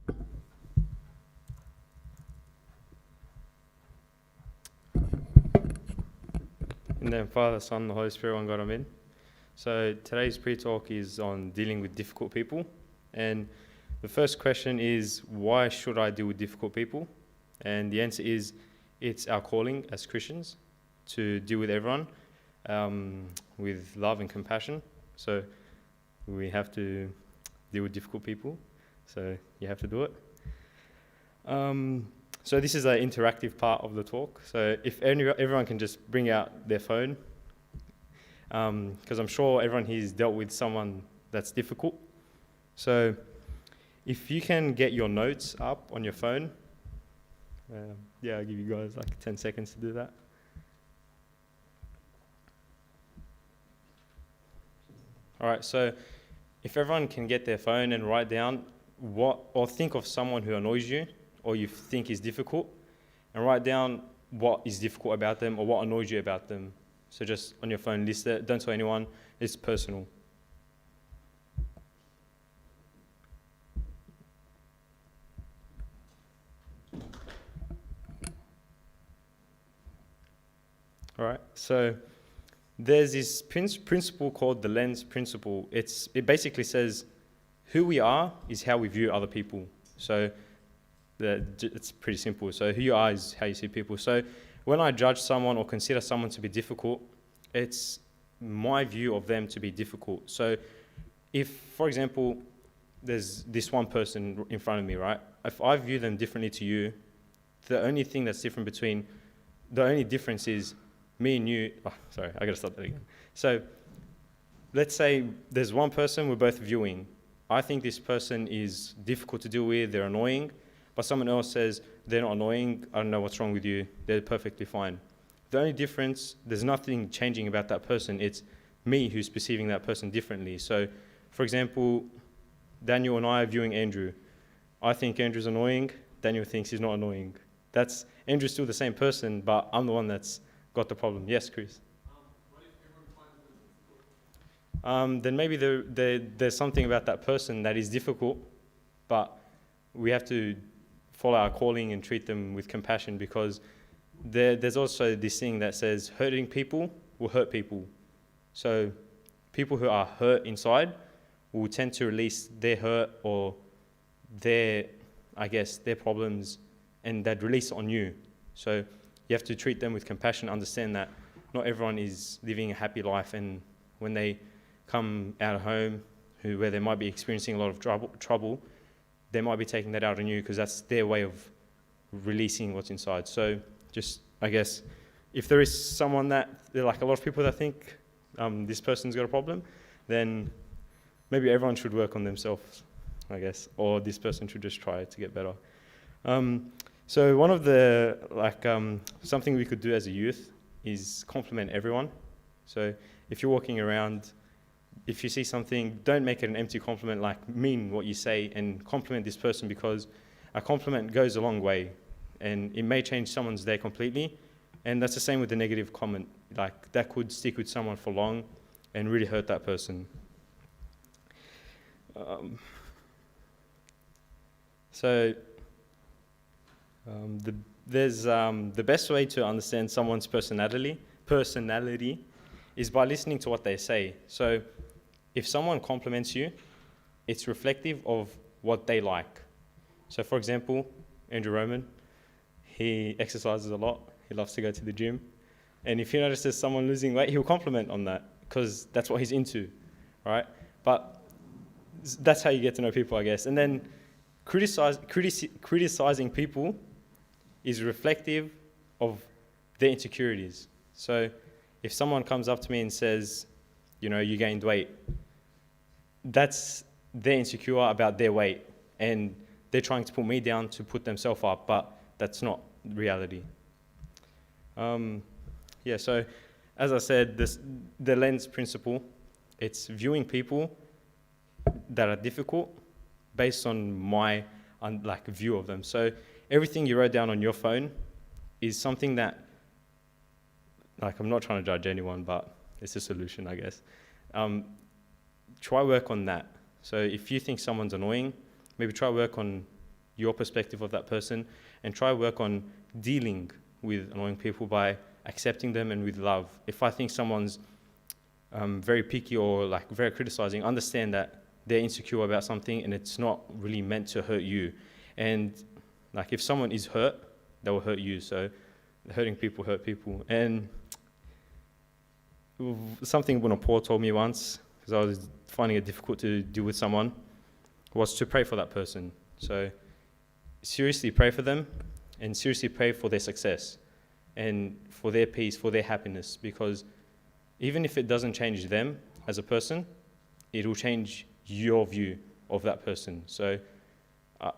In the name of Father, Son, and the Holy Spirit, one God, Amen. So today's pre-talk is on dealing with difficult people. And the first question is, why should I deal with difficult people? And the answer is, it's our calling as Christians to deal with everyone with love and compassion. So we have to deal with difficult people. So you have to do it. So this is an interactive part of the talk. So if everyone can just bring out their phone, because I'm sure everyone here's dealt with someone that's difficult. So if you can get your notes up on your phone, I'll give you guys like 10 seconds to do that. All right, so if everyone can get their phone and write down or think of someone who annoys you or you think is difficult, and write down what is difficult about them or what annoys you about them. So just on your phone, list it. Don't tell anyone. It's personal. All right, so there's this principle called the lens principle. It basically says who we are is how we view other people. So it's pretty simple. So who you are is how you see people. So when I judge someone or consider someone to be difficult, it's my view of them to be difficult. So if, for example, there's this one person in front of me, right? If I view them differently to you, the only difference is me and you. Oh, sorry, I gotta stop that again. So let's say there's one person we're both viewing. I think this person is difficult to deal with, they're annoying, but someone else says, they're not annoying, I don't know what's wrong with you, they're perfectly fine. The only difference, there's nothing changing about that person, it's me who's perceiving that person differently. So, for example, Daniel and I are viewing Andrew. I think Andrew's annoying, Daniel thinks he's not annoying. Andrew's still the same person, but I'm the one that's got the problem. Yes, Chris? What if everyone finds them difficult? Then maybe there's something about that person that is difficult, but we have to follow our calling and treat them with compassion, because there's also this thing that says hurting people will hurt people. So people who are hurt inside will tend to release their hurt or their problems, and they'd release it on you. So you have to treat them with compassion, understand that not everyone is living a happy life, and when they come out of home where they might be experiencing a lot of trouble, they might be taking that out on you because that's their way of releasing what's inside. So just, I guess, if there is someone that, like a lot of people that think this person's got a problem, then maybe everyone should work on themselves, I guess, or this person should just try to get better. So one of the, something we could do as a youth is compliment everyone. So if you're walking around, if you see something, don't make it an empty compliment, mean what you say and compliment this person, because a compliment goes a long way and it may change someone's day completely. And that's the same with the negative comment. That could stick with someone for long and really hurt that person. The best way to understand someone's personality is by listening to what they say. So if someone compliments you, it's reflective of what they like. So for example, Andrew Roman, he exercises a lot. He loves to go to the gym. And if he notices someone losing weight, he'll compliment on that because that's what he's into, right? But that's how you get to know people, I guess. And then criticizing people is reflective of their insecurities. So if someone comes up to me and says, you gained weight, they're insecure about their weight and they're trying to put me down to put themselves up, but that's not reality. So as I said, the lens principle, it's viewing people that are difficult based on my view of them. So everything you wrote down on your phone is something that, I'm not trying to judge anyone, but it's a solution, I guess. Try work on that. So if you think someone's annoying, maybe try work on your perspective of that person, and try work on dealing with annoying people by accepting them and with love. If I think someone's very picky or like very criticizing, understand that they're insecure about something and it's not really meant to hurt you. And like if someone is hurt, they will hurt you. So hurting people hurt people. And something when Paul told me once, because I was finding it difficult to deal with someone, was to pray for that person. So seriously pray for them, and seriously pray for their success and for their peace, for their happiness, because even if it doesn't change them as a person, it will change your view of that person. So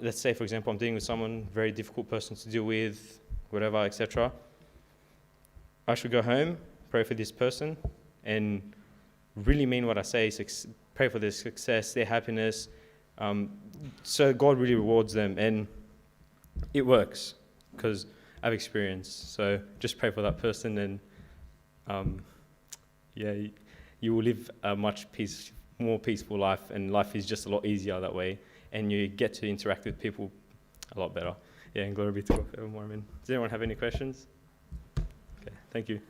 let's say, for example, I'm dealing with someone, very difficult person to deal with, whatever, etc. I should go home, pray for this person, and really mean what I say, pray for their success, their happiness, so God really rewards them. And it works, because I've experienced. So just pray for that person, and you will live a much more peaceful life, and life is just a lot easier that way, and you get to interact with people a lot better. Yeah, and glory be to God forevermore. Amen. Does anyone have any questions? Okay, thank you.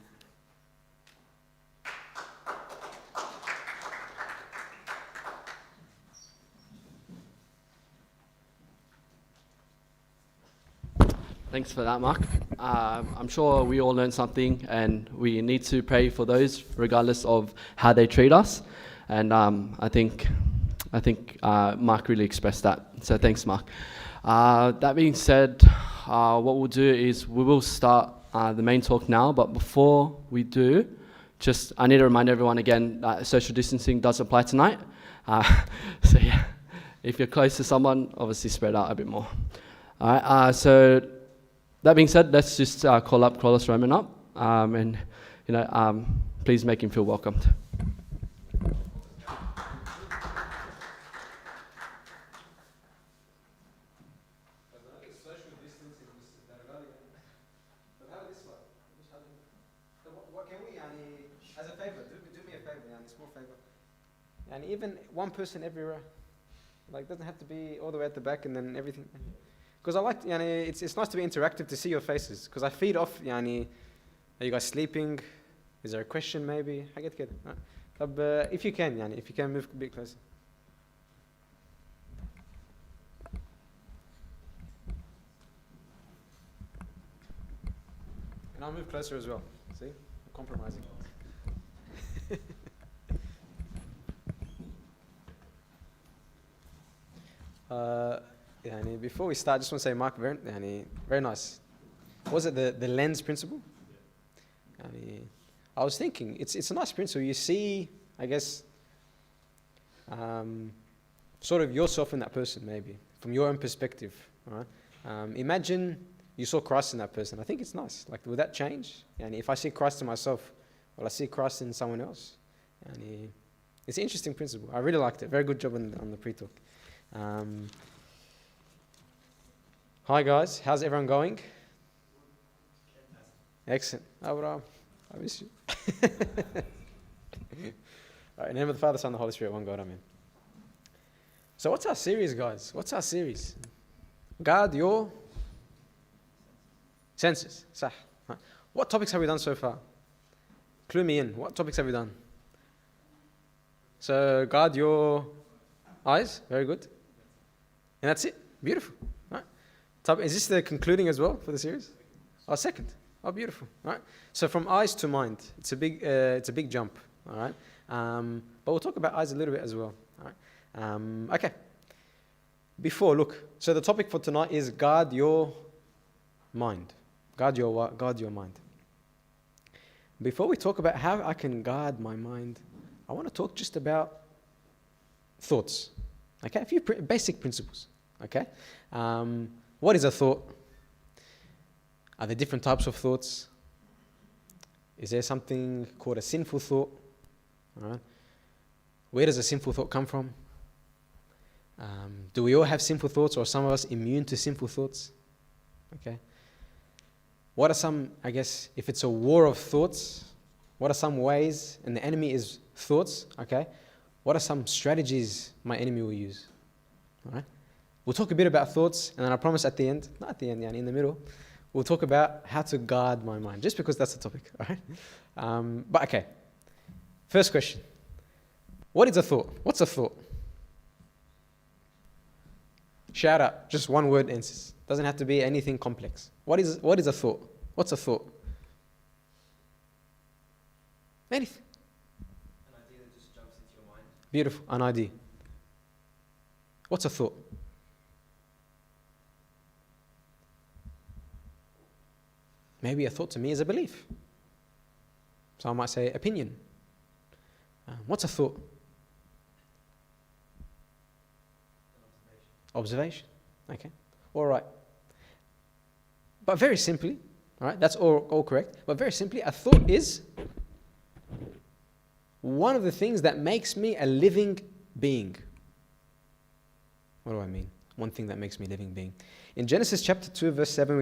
Thanks for that, Mark. I'm sure we all learned something, and we need to pray for those regardless of how they treat us. And I think Mark really expressed that. So thanks, Mark. That being said, what we'll do is we will start the main talk now. But before we do, I need to remind everyone again that social distancing does apply tonight. So yeah, if you're close to someone, obviously spread out a bit more. All right. So that being said, let's just call up Kirollos Roman up, and please make him feel welcomed. As a favor, do me a favor, a small favor. And even one person everywhere, like doesn't have to be all the way at the back and then everything. Because I like, it's nice to be interactive, to see your faces. Because I feed off, are you guys sleeping? Is there a question maybe? حاجات كده. طب if you can, move a bit closer. And I'll move closer as well. See? I'm compromising. Before we start, I just want to say, Mark, very nice. Was it the lens principle? Yeah. I was thinking, it's a nice principle. You see, I guess, sort of yourself in that person, maybe, from your own perspective. All right? Imagine you saw Christ in that person. I think it's nice. Like, will that change? If I see Christ in myself, will I see Christ in someone else? It's an interesting principle. I really liked it. Very good job on the pre-talk. Hi guys, how's everyone going? Excellent. Abraam, I miss you. All right, in the name of the Father, Son, and the Holy Spirit, one God, amen. So what's our series, guys? What's our series? Guard your senses. Sah. What topics have we done so far? Clue me in. What topics have we done? So guard your eyes. Very good. And that's it. Beautiful. Right. Is this the concluding as well for the series? Oh, second. Oh, beautiful. All right. So from eyes to mind, it's a big jump. All right. But we'll talk about eyes a little bit as well. All right. Okay. So the topic for tonight is guard your mind. Guard your mind. Before we talk about how I can guard my mind, I want to talk just about thoughts. Okay, a few basic principles. Okay, what is a thought? Are there different types of thoughts? Is there something called a sinful thought? All right. Where does a sinful thought come from? Do we all have sinful thoughts, or are some of us immune to sinful thoughts? Okay. What are some, I guess, if it's a war of thoughts, what are some ways, and the enemy is thoughts, okay? What are some strategies my enemy will use? All right? We'll talk a bit about thoughts, and then I promise at the end, not at the end, in the middle, we'll talk about how to guard my mind, just because that's the topic, all right? But okay, first question. What is a thought? What's a thought? Shout out, just one word answers. Doesn't have to be anything complex. What is a thought? What's a thought? Anything. An idea that just jumps into your mind. Beautiful, an idea. What's a thought? Maybe a thought to me is a belief. So I might say opinion. What's a thought? Observation. Okay. All right. But very simply, all right, that's all correct. But very simply, a thought is one of the things that makes me a living being. What do I mean? One thing that makes me a living being. In Genesis chapter 2, verse 7,